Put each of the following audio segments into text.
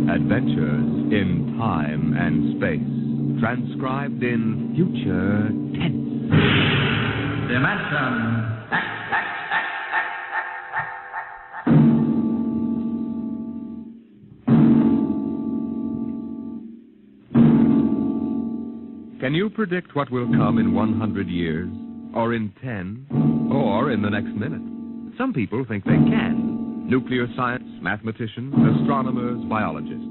Adventures in Time and Space. Transcribed in future tense. Dimension X. Can you predict what will come in 100 years? Or in 10? Or in the next minute? Some people think they can. Nuclear science, mathematicians, astronomers, biologists.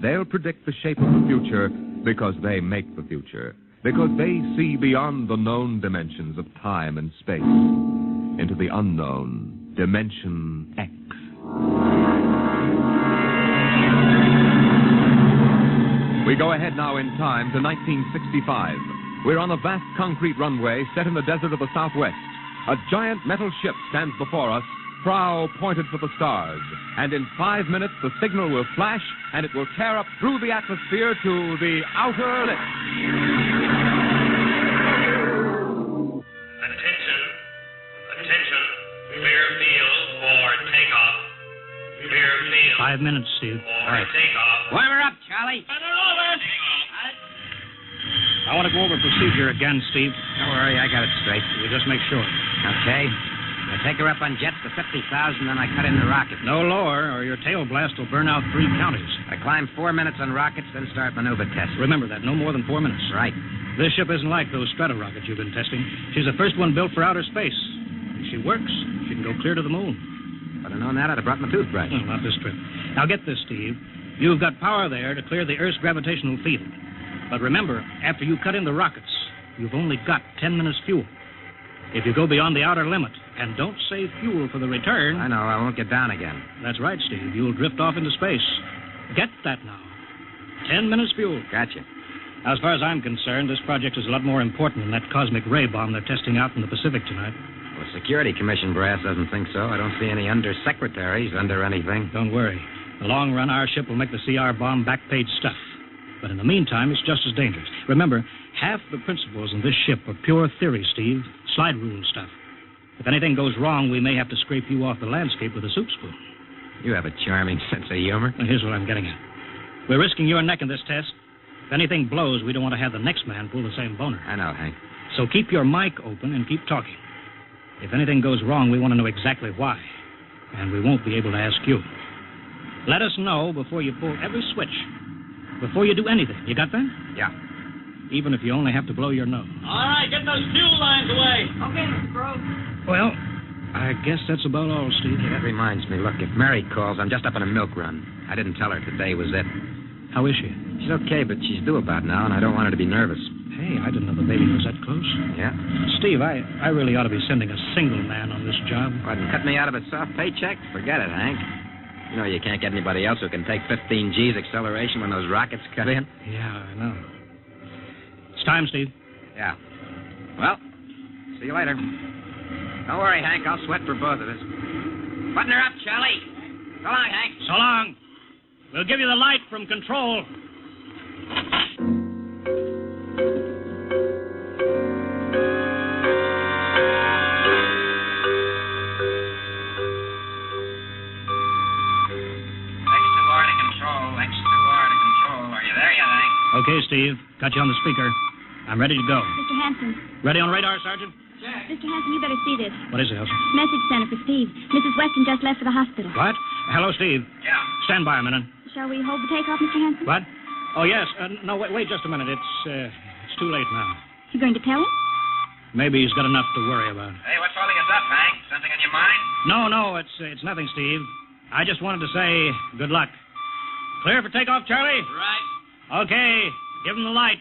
They'll predict the shape of the future because they make the future. Because they see beyond the known dimensions of time and space into the unknown Dimension X. We go ahead now in time to 1965. We're on a vast concrete runway set in the desert of the Southwest. A giant metal ship stands before us, prow pointed for the stars. And in 5 minutes, the signal will flash, and it will tear up through the atmosphere to the outer limits. Attention. Clear field for takeoff. Clear field. 5 minutes, Steve. For takeoff. Warm her up, Charlie. I want to go over procedure again, Steve. Don't worry, I got it straight. You just make sure. Okay. I take her up on jets to 50,000, then I cut in the rocket. No lower, or your tail blast will burn out 3 counties. I climb 4 minutes on rockets, then start maneuver tests. Remember that, no more than 4 minutes. Right. This ship isn't like those strato-rockets you've been testing. She's the first one built for outer space. If she works, she can go clear to the moon. If I'd have known that, I'd have brought my toothbrush. Well, not this trip. Now get this, Steve. You've got power there to clear the Earth's gravitational field. But remember, after you cut in the rockets, you've only got 10 minutes fuel. If you go beyond the outer limit and don't save fuel for the return... I know, I won't get down again. That's right, Steve. You'll drift off into space. Get that now. 10 minutes fuel. Gotcha. Now, as far as I'm concerned, this project is a lot more important than that cosmic ray bomb they're testing out in the Pacific tonight. Well, the Security Commission brass doesn't think so. I don't see any undersecretaries under anything. Don't worry. In the long run, our ship will make the CR bomb back-page stuff. But in the meantime, it's just as dangerous. Remember, half the principles in this ship are pure theory, Steve. Slide rule stuff. If anything goes wrong, we may have to scrape you off the landscape with a soup spoon. You have a charming sense of humor. Now, here's what I'm getting at. We're risking your neck in this test. If anything blows, we don't want to have the next man pull the same boner. I know, Hank. So keep your mic open and keep talking. If anything goes wrong, we want to know exactly why. And we won't be able to ask you. Let us know before you pull every switch. Before you do anything. You got that? Yeah. Even if you only have to blow your nose. All right, get those fuel lines away. Okay, Mr. Brooks. Well, I guess that's about all, Steve. Hey, that reminds me. Look, if Mary calls, I'm just up on a milk run. I didn't tell her today was it. How is she? She's okay, but she's due about now, and I don't want her to be nervous. Hey, I didn't know the baby was that close. Yeah? Steve, I really ought to be sending a single man on this job. What, and cut me out of a soft paycheck? Forget it, Hank. You know you can't get anybody else who can take 15 G's acceleration when those rockets cut in. Yeah, I know. It's time, Steve. Yeah. Well, see you later. Don't worry, Hank. I'll sweat for both of us. Button her up, Charlie. So long, Hank. So long. We'll give you the light from control. Okay, Steve. Got you on the speaker. I'm ready to go. Mr. Hanson. Ready on radar, Sergeant? Check. Mr. Hanson, you better see this. What is it, Elsa? Message center for Steve. Mrs. Weston just left for the hospital. What? Hello, Steve. Yeah. Stand by a minute. Shall we hold the takeoff, Mr. Hanson? What? Oh, yes. No, wait just a minute. It's too late now. You going to tell him? Maybe he's got enough to worry about. Hey, what's holding us up, Hank? Something on your mind? No, it's nothing, Steve. I just wanted to say good luck. Clear for takeoff, Charlie? Right. Okay. Give him the light.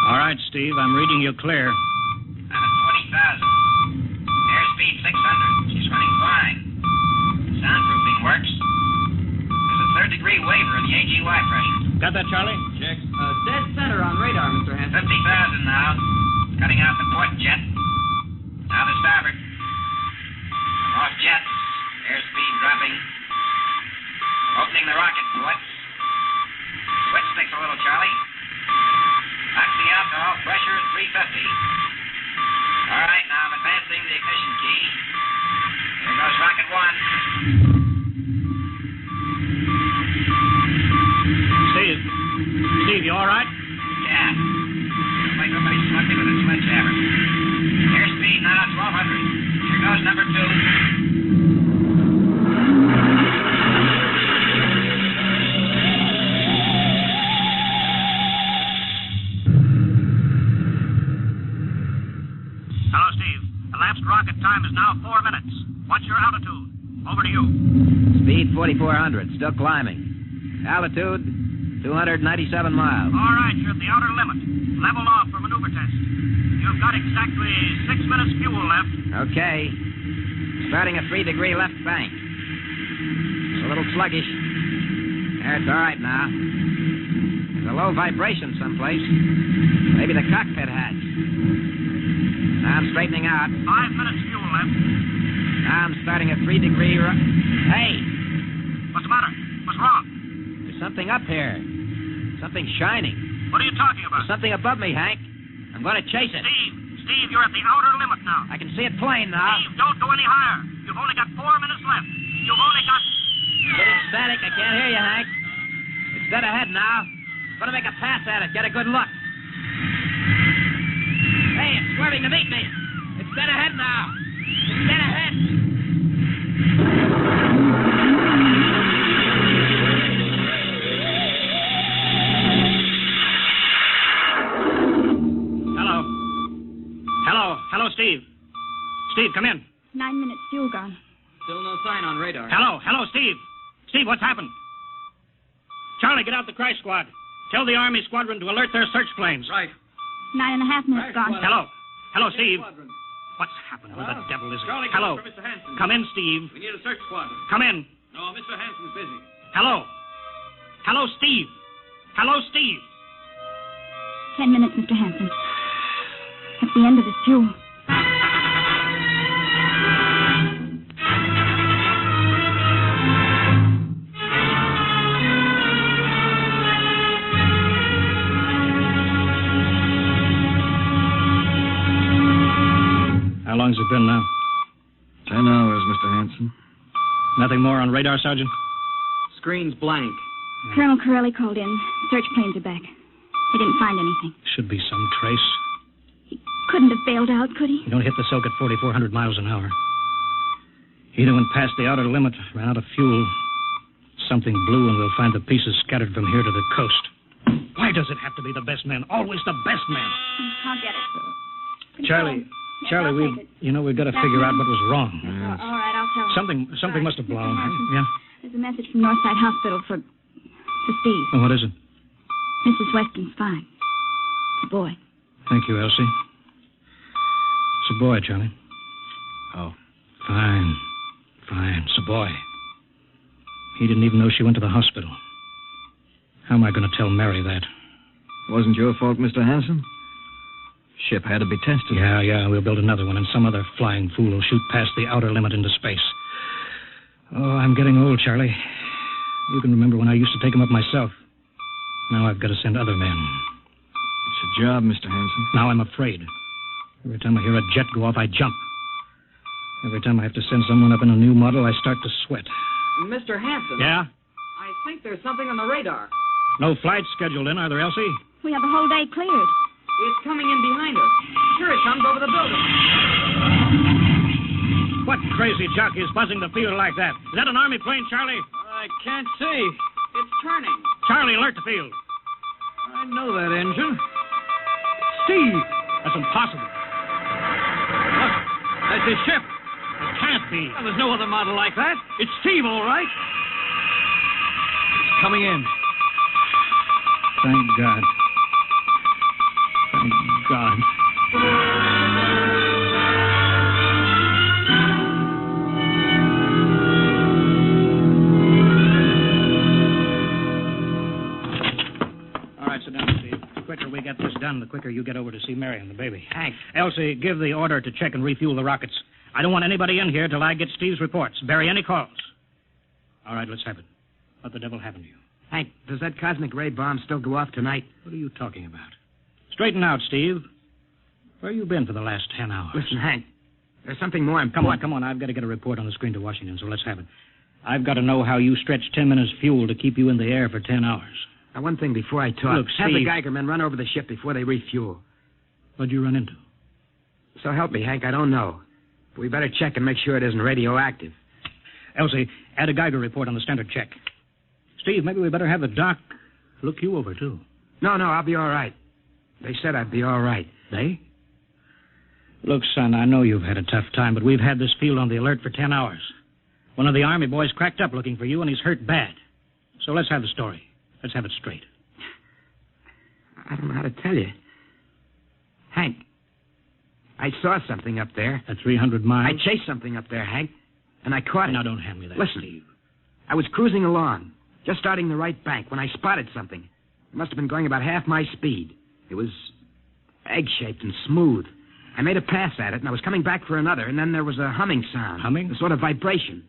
All right, Steve, I'm reading you clear. I'm at 20,000. Airspeed 600. She's running fine. Soundproofing works. There's a third-degree waiver in the AGY pressure. Got that, Charlie? Check. Dead center on radar, Mr. Hanson. 50,000 now. Cutting out the port jet. Now the starboard. Off jet. Airspeed dropping. Opening the rocket port. Switch little, Charlie. Oxy alcohol, pressure is 350. All right, now I'm advancing the ignition key. Here goes rocket one. Steve, you all right? Yeah. Looks like somebody slugged me with a sledgehammer. Airspeed now 1,200. Here goes number two. Hello, Steve. Elapsed rocket time is now 4 minutes. What's your altitude? Over to you. Speed 4,400. Still climbing. Altitude 297 miles. All right, you're at the outer limit. Level off for maneuver test. You've got exactly 6 minutes fuel left. Okay. Starting a 3-degree left bank. It's a little sluggish. There, it's all right now. There's a low vibration someplace. Maybe the cockpit hatch. Now I'm straightening out. 5 minutes fuel left. Now I'm starting a 3-degree Hey! What's the matter? What's wrong? There's something up here. Something shining. What are you talking about? There's something above me, Hank. I'm going to chase it. Steve, you're at the outer limit now. I can see it plain now. Steve, don't go any higher. You've only got 4 minutes left. You've only got... Getting static. I can't hear you, Hank. It's dead ahead now. I'm going to make a pass at it. Get a good look. Hey, it's swerving to meet me. It's dead ahead now. It's dead ahead. Hello, Steve. Steve, come in. 9 minutes fuel gone. Still no sign on radar. Hello, Steve. Steve, what's happened? Charlie, get out the crash squad. Tell the Army squadron to alert their search planes. Right. 9.5 minutes gone. Hello, Steve. What's happened? Who the devil is it? Charlie, Hello. for Mr. Hanson. Come in, Steve. We need a search squadron. Come in. No, Mr. Hanson's busy. Hello, Steve. 10 minutes, Mr. Hanson. That's the end of his fuel. How long's it been now? 10 hours, Mr. Hanson. Nothing more on radar, Sergeant? Screen's blank. Colonel Corelli called in. Search planes are back. They didn't find anything. Should be some trace. He couldn't have bailed out, could he? You don't hit the silk at 4,400 miles an hour. He'd went past the outer limit, ran out of fuel. Something blew, and we'll find the pieces scattered from here to the coast. Why does it have to be the best men? Always the best men. I'll get it. Charlie, I'll we've got to figure out what was wrong. All right, I'll tell him. Something must have blown. Mr. Hanson, Yeah? There's a message from Northside Hospital for Steve. Well, what is it? Mrs. Weston's fine. It's a boy. Thank you, Elsie. It's a boy, Charlie. Oh. Fine. It's a boy. He didn't even know she went to the hospital. How am I going to tell Mary that? Wasn't your fault, Mr. Hanson. Ship had to be tested. Yeah, we'll build another one, and some other flying fool will shoot past the outer limit into space. Oh, I'm getting old, Charlie. You can remember when I used to take them up myself. Now I've got to send other men. It's a job, Mr. Hanson. Now I'm afraid. Every time I hear a jet go off, I jump. Every time I have to send someone up in a new model, I start to sweat. Mr. Hanson. Yeah? I think there's something on the radar. No flights scheduled in, are there, Elsie? We have the whole day cleared. It's coming in behind us. Here it comes over the building. What crazy jockey is buzzing the field like that? Is that an Army plane, Charlie? I can't see. It's turning. Charlie, alert the field. I know that engine. Steve! That's impossible. Look, that's his ship. It can't be. Well, there's no other model like that. It's Steve, all right. It's coming in. Thank God. Thank God. All right, sit down, Steve. The quicker we get this done, the quicker you get over to see Mary and the baby. Hank. Elsie, give the order to check and refuel the rockets. I don't want anybody in here till I get Steve's reports. Bury any calls. All right, let's have it. What the devil happened to you? Hank, does that cosmic ray bomb still go off tonight? What are you talking about? Straighten out, Steve. Where you been for the last 10 hours? Listen, Hank, there's something more important. Come on. I've got to get a report on the screen to Washington, so let's have it. I've got to know how you stretched 10 minutes fuel to keep you in the air for 10 hours. Now, one thing before I talk. Look, have the Steve. Geiger men run over the ship before they refuel. What'd you run into? So help me, Hank, I don't know. But we better check and make sure it isn't radioactive. Elsie, add a Geiger report on the standard check. Steve, maybe we better have the doc look you over, too. No, I'll be all right. They said I'd be all right. They? Look, son, I know you've had a tough time, but we've had this field on the alert for 10 hours. One of the Army boys cracked up looking for you, and he's hurt bad. So let's have the story. Let's have it straight. I don't know how to tell you. Hank, I saw something up there. At 300 miles? I chased something up there, Hank, and I caught it. Now, don't hand me that, Listen, Steve. I was cruising along, just starting the right bank, when I spotted something. It must have been going about half my speed. It was egg-shaped and smooth. I made a pass at it, and I was coming back for another, and then there was a humming sound. Humming? A sort of vibration.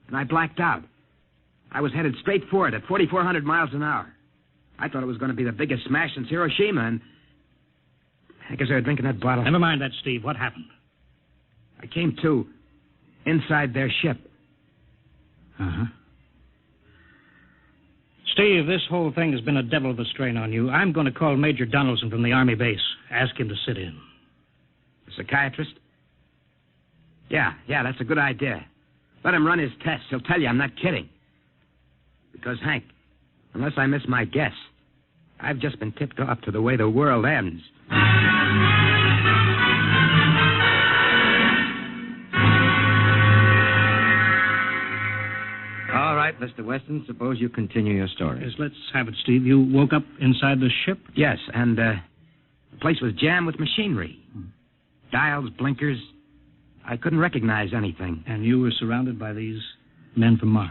And I blacked out. I was headed straight for it at 4,400 miles an hour. I thought it was going to be the biggest smash since Hiroshima, and I guess they were drinking that bottle. Never mind that, Steve. What happened? I came to inside their ship. Uh-huh. Steve, this whole thing has been a devil of a strain on you. I'm going to call Major Donaldson from the Army base. Ask him to sit in. The psychiatrist? Yeah, that's a good idea. Let him run his tests. He'll tell you I'm not kidding. Because, Hank, unless I miss my guess, I've just been tipped off to the way the world ends. All right, Mr. Weston, suppose you continue your story. Yes, let's have it, Steve. You woke up inside the ship? Yes, and the place was jammed with machinery. Dials, blinkers. I couldn't recognize anything. And you were surrounded by these men from Mars?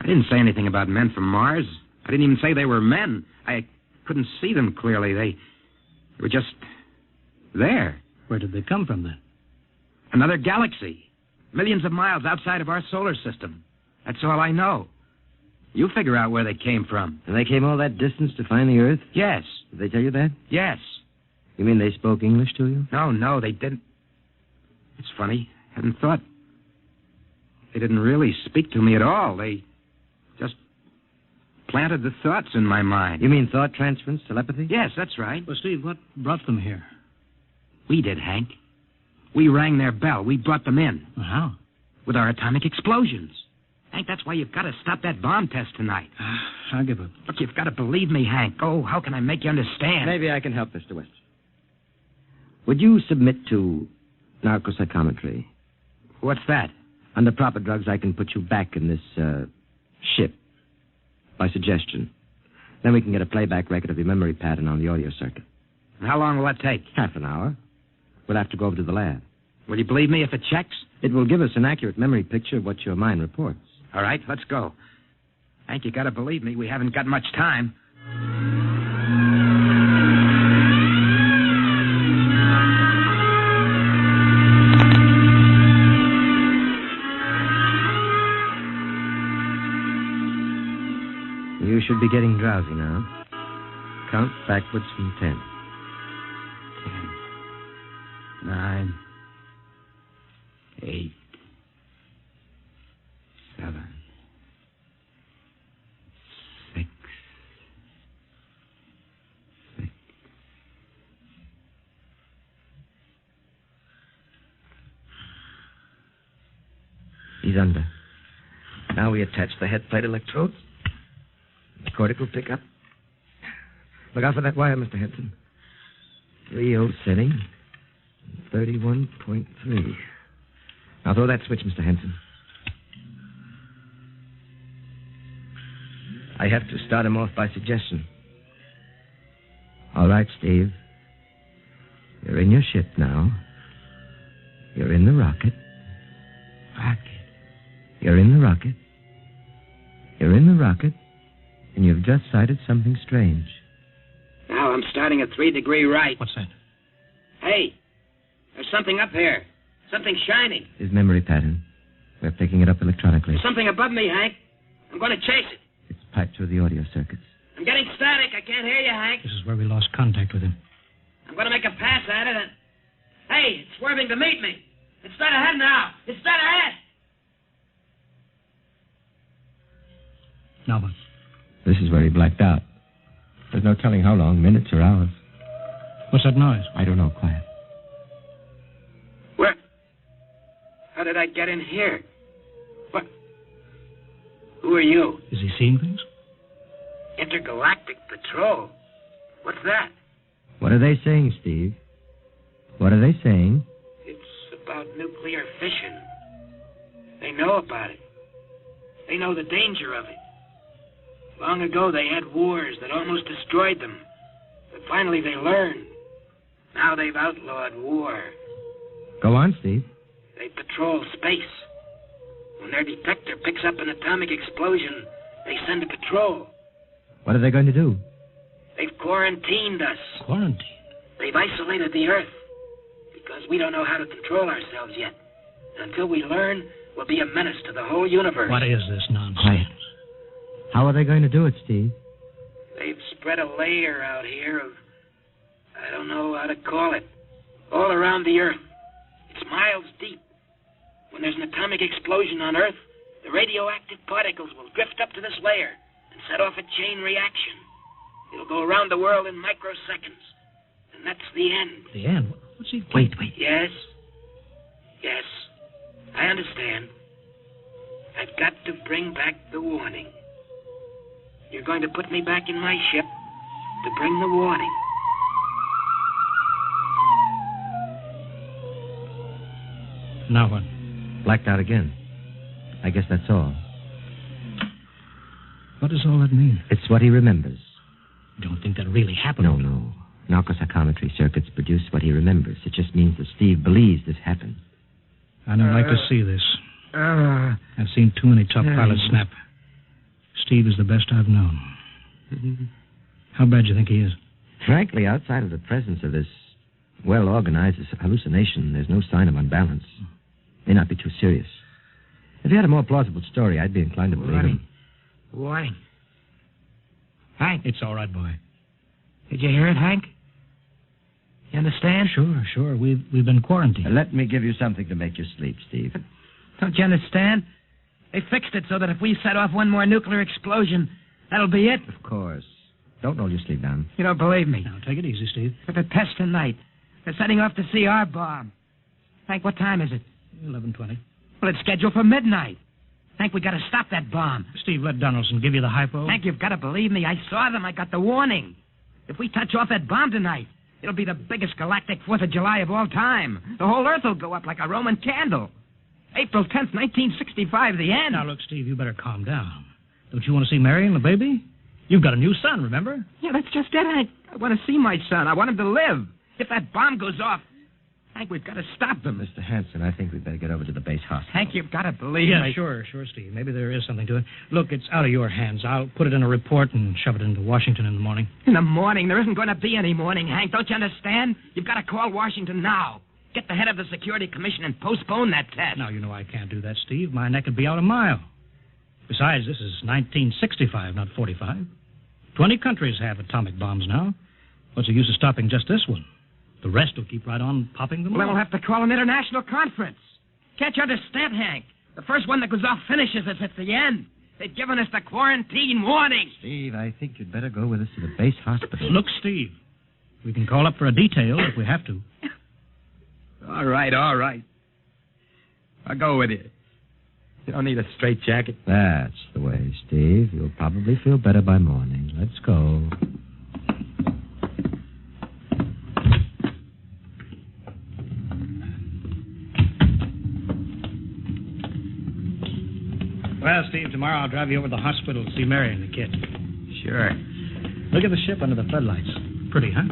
I didn't say anything about men from Mars. I didn't even say they were men. I couldn't see them clearly. They were just there. Where did they come from, then? Another galaxy. Millions of miles outside of our solar system. That's all I know. You figure out where they came from. And they came all that distance to find the Earth? Yes. Did they tell you that? Yes. You mean they spoke English to you? No, they didn't. It's funny. I hadn't thought. They didn't really speak to me at all. They just planted the thoughts in my mind. You mean thought transference, telepathy? Yes, that's right. Well, Steve, what brought them here? We did, Hank. We rang their bell. We brought them in. Well, how? With our atomic explosions. Hank, that's why you've got to stop that bomb test tonight. I'll give up. Look, you've got to believe me, Hank. Oh, how can I make you understand? Maybe I can help, Mr. Weston. Would you submit to narcopsychometry? What's that? Under proper drugs, I can put you back in this ship by suggestion. Then we can get a playback record of your memory pattern on the audio circuit. And how long will that take? Half an hour. We'll have to go over to the lab. Will you believe me if it checks? It will give us an accurate memory picture of what your mind reports. All right, let's go. Hank, you got to believe me. We haven't got much time. You should be getting drowsy now. Count backwards from 10. 10, 9, 8, 7, 6, 6. He's under. Now we attach the head plate electrodes. The cortical pickup. Look out for that wire, Mr. Henson. 3.0 setting. 31.3. Now throw that switch, Mr. Henson. I have to start him off by suggestion. All right, Steve. You're in your ship now. You're in the rocket. Rocket. You're in the rocket. You're in the rocket. And you've just sighted something strange. Now I'm starting at 3 degree right. What's that? Hey, there's something up here. Something shining. His memory pattern. We're picking it up electronically. There's something above me, Hank. I'm going to chase it. It's Pipe through the audio circuits. I'm getting static. I can't hear you, Hank. This is where we lost contact with him. I'm going to make a pass at it and... Hey, it's swerving to meet me. It's dead ahead now. It's dead ahead. Now what? This is where he blacked out. There's no telling how long, minutes or hours. What's that noise? I don't know. Quiet. Where? How did I get in here? What? Who are you? Is he seeing things? Intergalactic Patrol. What's that? What are they saying, Steve? What are they saying? It's about nuclear fission. They know about it. They know the danger of it. Long ago, they had wars that almost destroyed them. But finally, they learned. Now they've outlawed war. Go on, Steve. They patrol space. When their detector picks up an atomic explosion, they send a patrol. What are they going to do? They've quarantined us. Quarantine? They've isolated the Earth. Because we don't know how to control ourselves yet. Until we learn, we'll be a menace to the whole universe. What is this nonsense? Quiet. How are they going to do it, Steve? They've spread a layer out here of... I don't know how to call it. All around the Earth. It's miles deep. When there's an atomic explosion on Earth, the radioactive particles will drift up to this layer and set off a chain reaction. It'll go around the world in microseconds. And that's the end. The end? What's he... Wait. Yes. Yes. I understand. I've got to bring back the warning. You're going to put me back in my ship to bring the warning. Now what? Blacked out again. I guess that's all. What does all that mean? It's what he remembers. Don't think that really happened. No. Narcopsychometry circuits produce what he remembers. It just means that Steve believes this happened. I don't like to see this. I've seen too many tough pilots snap. Steve is the best I've known. How bad do you think he is? Frankly, outside of the presence of this well-organized hallucination, there's no sign of unbalance. May not be too serious. If he had a more plausible story, I'd be inclined to believe him. Warning. Hank, It's all right, boy. did you hear it, Hank? You understand? Sure. We've been quarantined. Let me give you something to make you sleep, Steve. Don't you understand? They fixed it so that if we set off one more nuclear explosion, that'll be it. Of course. Don't roll your sleeve down. You don't believe me. Now, take it easy, Steve. For the test tonight, they're setting off the CR bomb. Hank, what time is it? 11:20. Well, it's scheduled for midnight. Hank, we got to stop that bomb. Steve, let Donaldson give you the hypo. Hank, you've got to believe me. I saw them. I got the warning. If we touch off that bomb tonight, it'll be the biggest galactic 4th of July of all time. The whole Earth will go up like a Roman candle. April 10th, 1965, the end. Now, look, Steve, you better calm down. Don't you want to see Mary and the baby? You've got a new son, remember? Yeah, that's just it, Hank. I want to see my son. I want him to live. If that bomb goes off, Hank, we've got to stop them. Mr. Hanson, I think we'd better get over to the base hospital. Hank, you've got to believe Yeah, me. sure, Steve. Maybe there is something to it. Look, it's out of your hands. I'll put it in a report and shove it into Washington in the morning. In the morning? There isn't going to be any morning, Hank. Don't you understand? You've got to call Washington now. Get the head of the Security Commission and postpone that test. Now, you know I can't do that, Steve. My neck would be out a mile. Besides, this is 1965, not 45. 20 countries have atomic bombs now. What's the use of stopping just this one? The rest will keep right on popping them Well, then off. we'll have to call an international conference. Can't you understand, Hank? The first one that goes off finishes us. It's the end. They've given us the quarantine warning. Steve, I think you'd better go with us to the base hospital. Look, Steve, we can call up for a detail if we have to. All right. I'll go with you. You don't need a straitjacket. That's the way, Steve. You'll probably feel better by morning. Let's go. Well, Steve, tomorrow I'll drive you over to the hospital to see Mary and the kid. Sure. Look at the ship under the floodlights. Pretty, huh?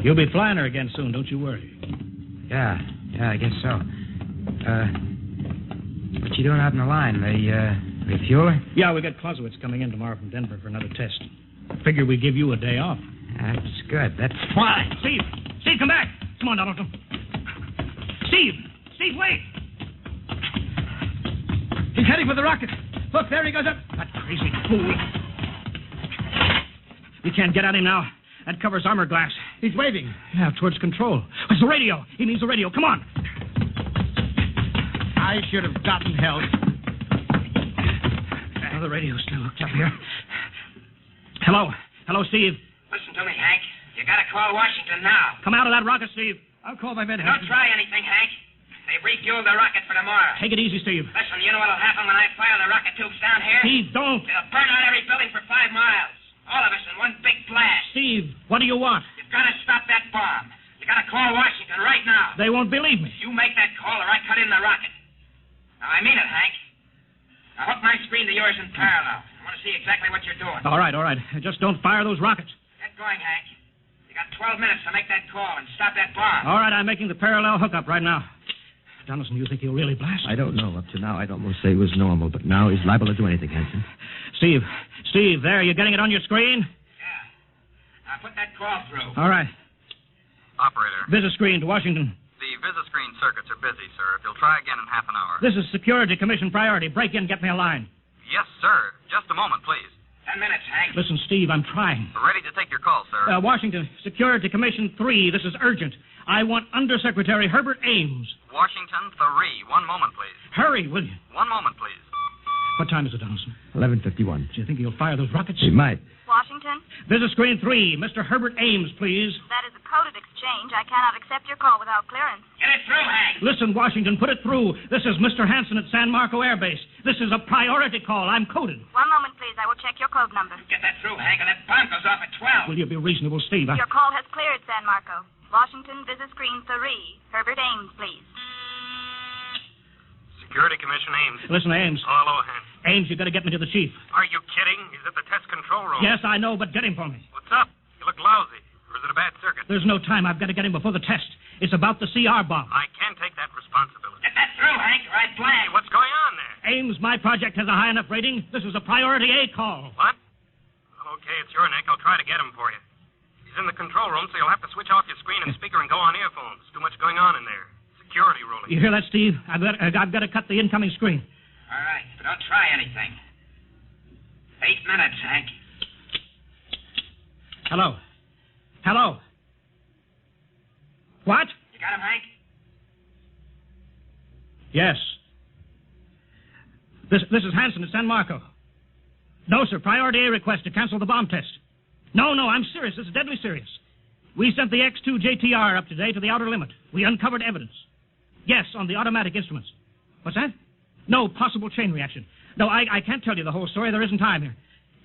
You'll be flying her again soon, don't you worry. Yeah, I guess so. What you doing out in the line? They refuel her? Yeah, we got Clausewitz coming in tomorrow from Denver for another test. Figure we give you a day off. That's good. That's Why? Steve, come back. Come on, Donaldson. Steve, wait. He's heading for the rocket. Look, there he goes up. That crazy fool. You can't get at him now. That covers armor glass. He's waving. Yeah, towards control. It's the radio. He needs the radio. Come on. I should have gotten help. Oh, the radio's still hooked up here. Hello. Hello, Steve. Listen to me, Hank. You gotta call Washington now. Come out of that rocket, Steve. I'll call my men. Don't try anything, Hank. They've refueled the rocket for tomorrow. Take it easy, Steve. Listen, you know what'll happen when I fire the rocket tubes down here? Steve, don't. It'll burn out every building for 5 miles. All of us in one big blast. Steve, what do you want? You've got to stop that bomb. You got to call Washington right now. They won't believe me. You make that call or I cut in the rocket. Now, I mean it, Hank. Now, hook my screen to yours in parallel. I want to see exactly what you're doing. All right. Just don't fire those rockets. Get going, Hank. You got 12 minutes to make that call and stop that bomb. All right, I'm making the parallel hookup right now. Donaldson, you think he'll really blast? I don't know. Up to now, I'd almost say he was normal, but now he's liable to do anything, Hanson. Steve, there. You getting it on your screen? Yeah. Now, put that call through. All right. Operator, Visit screen to Washington. the Visiscreen circuits are busy, sir. If you'll try again in half an hour. This is Security Commission priority. Break in, get me a line. Yes, sir. Just a moment, please. 10 minutes, Hank. Listen, Steve, I'm trying. Ready to take your call, sir. Washington, Security Commission 3. This is urgent. I want Undersecretary Herbert Ames. Washington 3. 1 moment, please. Hurry, will you? 1 moment, please. What time is it, Donaldson? 11:51. Do you think he'll fire those rockets? He might. Washington, Visit screen 3. Mr. Herbert Ames, please. that is a coded exchange. I cannot accept your call without clearance. Get it through, Hank. Listen, Washington, put it through. This is Mr. Hanson at San Marco Air Base. This is a priority call. I'm coded. 1 moment, please. I will check your code number. Get that through, Hank, and that bomb goes off at 12. Will you be reasonable, Steve? Your call has cleared, San Marco. Washington, visit screen 3. Herbert Ames, please. Security Commission Ames. Listen, Ames. Hello, Hank. Ames, you got to get me to the chief. Are you kidding? He's at the test control room. Yes, I know, but get him for me. What's up? You look lousy. Or is it a bad circuit? There's no time. I've got to get him before the test. It's about the CR bomb. I can't take that responsibility. Get that through, Hank, or I blast. Hey, what's going on there? Ames, my project has a high enough rating. This is a priority A call. What? Okay, it's your neck. I'll try to get him for you. He's in the control room, so you'll have to switch off your screen and speaker and go on earphones. Too much going on in there. Security ruling. You hear that, Steve? I've got to cut the incoming screen. All right, but don't try anything. 8 minutes, Hank. Hello. What? You got him, Hank? Yes. This is Hanson at San Marco. No, sir. Priority A request to cancel the bomb test. No, I'm serious. This is deadly serious. We sent the X2 JTR up today to the outer limit. We uncovered evidence. Yes, on the automatic instruments. What's that? No, possible chain reaction. No, I can't tell you the whole story. There isn't time here.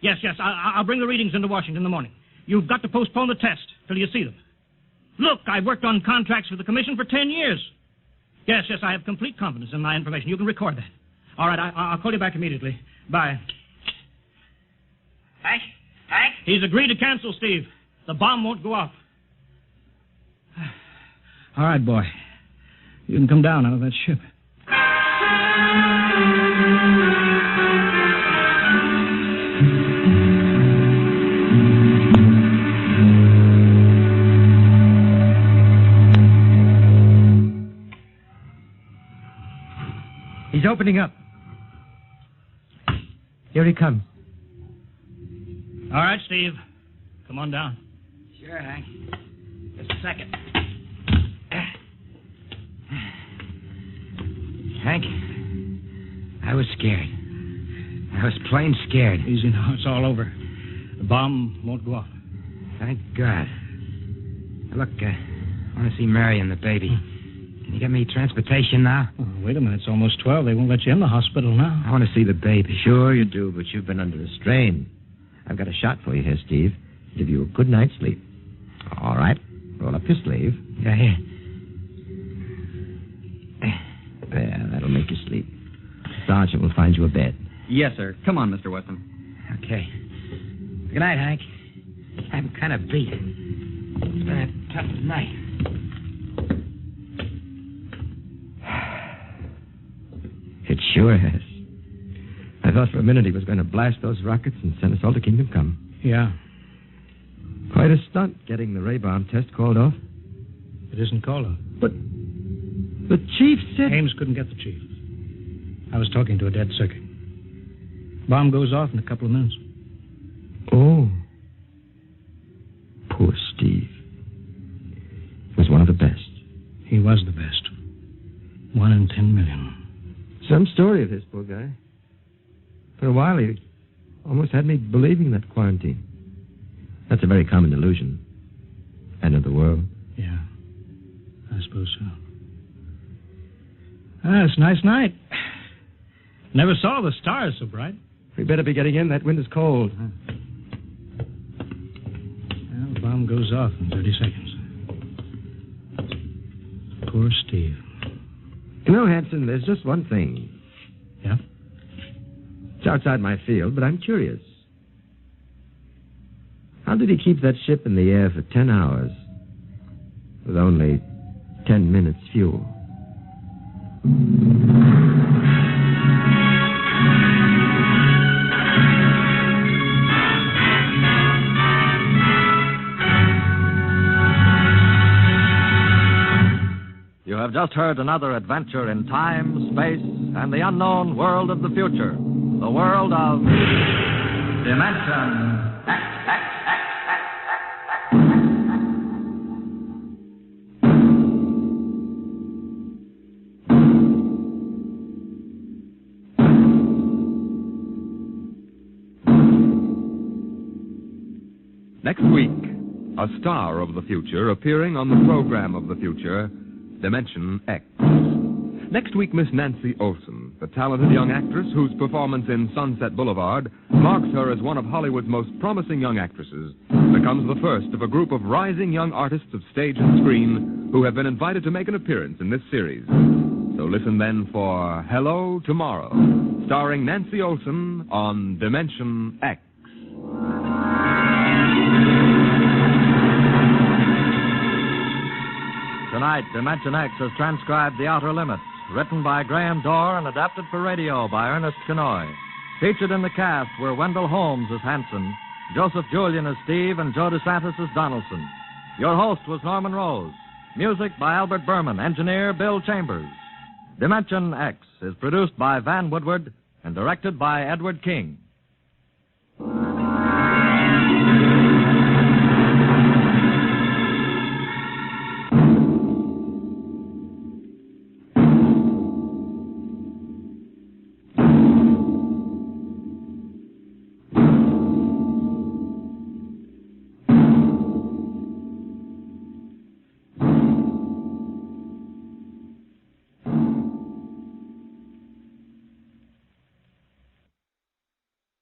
Yes, I'll bring the readings into Washington in the morning. You've got to postpone the test till you see them. Look, I've worked on contracts for the Commission for 10 years. Yes, I have complete confidence in my information. You can record that. All right, I'll call you back immediately. Bye. Hank? He's agreed to cancel, Steve. The bomb won't go off. All right, boy. You can come down out of that ship. He's opening up. Here he comes. All right, Steve. Come on down. Sure, Hank. Just a second. Hank, I was scared. I was plain scared. Easy now. It's all over. The bomb won't go off. Thank God. Look, I want to see Mary and the baby. Can you get me transportation now? Oh, wait a minute. It's almost 12. They won't let you in the hospital now. I want to see the baby. Sure you do, but you've been under a strain. I've got a shot for you here, Steve. Give you a good night's sleep. All right. Roll up your sleeve. Yeah, here. There, that'll make you sleep. Sergeant will find you a bed. Yes, sir. Come on, Mr. Weston. Okay. Good night, Hank. I'm kind of beat. It's been a tough night. It sure has. I thought for a minute he was going to blast those rockets and send us all to Kingdom Come. Yeah. Quite a stunt getting the ray bomb test called off. It isn't called off. But the chief said... Ames couldn't get the chief. I was talking to a dead circuit. Bomb goes off in a couple of minutes. Oh. Poor Steve. He was one of the best. He was the best. 1 in 10 million. Some story of his, poor guy. For a while, he almost had me believing that quarantine. That's a very common delusion. End of the world. Yeah, I suppose so. It's a nice night. Never saw the stars so bright. We better be getting in. That wind is cold. Well, the bomb goes off in 30 seconds. Poor Steve. You know, Hanson, there's just one thing. Yeah? It's outside my field, but I'm curious. How did he keep that ship in the air for 10 hours with only 10 minutes fuel? You have just heard another adventure in time, space, and the unknown world of the future. The world of Dimension X. Next week, a star of the future appearing on the program of the future, Dimension X. Next week, Miss Nancy Olson, the talented young actress whose performance in Sunset Boulevard marks her as one of Hollywood's most promising young actresses, becomes the first of a group of rising young artists of stage and screen who have been invited to make an appearance in this series. So listen then for Hello Tomorrow, starring Nancy Olson on Dimension X. Tonight, Dimension X has transcribed The Outer Limits, written by Graham Dorr and adapted for radio by Ernest Kenoy. Featured in the cast were Wendell Holmes as Hanson, Joseph Julian as Steve, and Joe DeSantis as Donaldson. Your host was Norman Rose. Music by Albert Berman, engineer Bill Chambers. Dimension X is produced by Van Woodward and directed by Edward King.